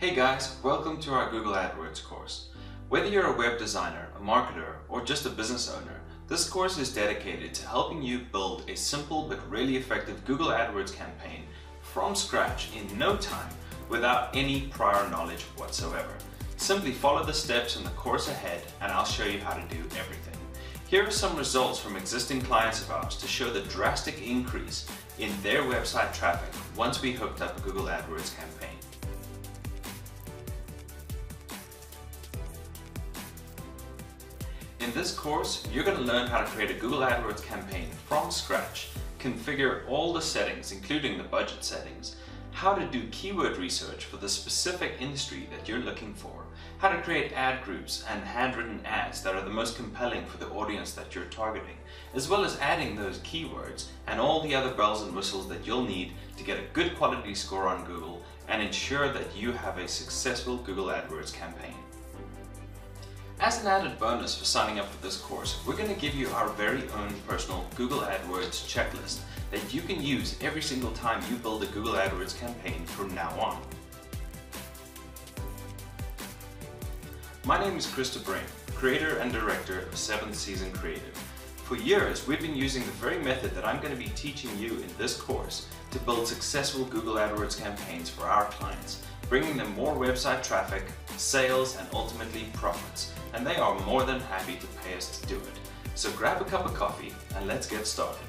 Hey guys, welcome to our Google AdWords course. Whether you're a web designer, a marketer, or just a business owner, this course is dedicated to helping you build a simple but really effective Google AdWords campaign from scratch in no time without any prior knowledge whatsoever. Simply follow the steps in the course ahead and I'll show you how to do everything. Here are some results from existing clients of ours to show the drastic increase in their website traffic once we hooked up a Google AdWords campaign. In this course, you're going to learn how to create a Google AdWords campaign from scratch, configure all the settings, including the budget settings, how to do keyword research for the specific industry that you're looking for, how to create ad groups and handwritten ads that are the most compelling for the audience that you're targeting, as well as adding those keywords and all the other bells and whistles that you'll need to get a good quality score on Google and ensure that you have a successful Google AdWords campaign. As an added bonus for signing up for this course, we're going to give you our very own personal Google AdWords checklist that you can use every single time you build a Google AdWords campaign from now on. My name is Chris Brain, creator and director of 7th Season Creative. For years, we've been using the very method that I'm going to be teaching you in this course to build successful Google AdWords campaigns for our clients, bringing them more website traffic, sales, and ultimately profits. And they are more than happy to pay us to do it. So grab a cup of coffee and let's get started.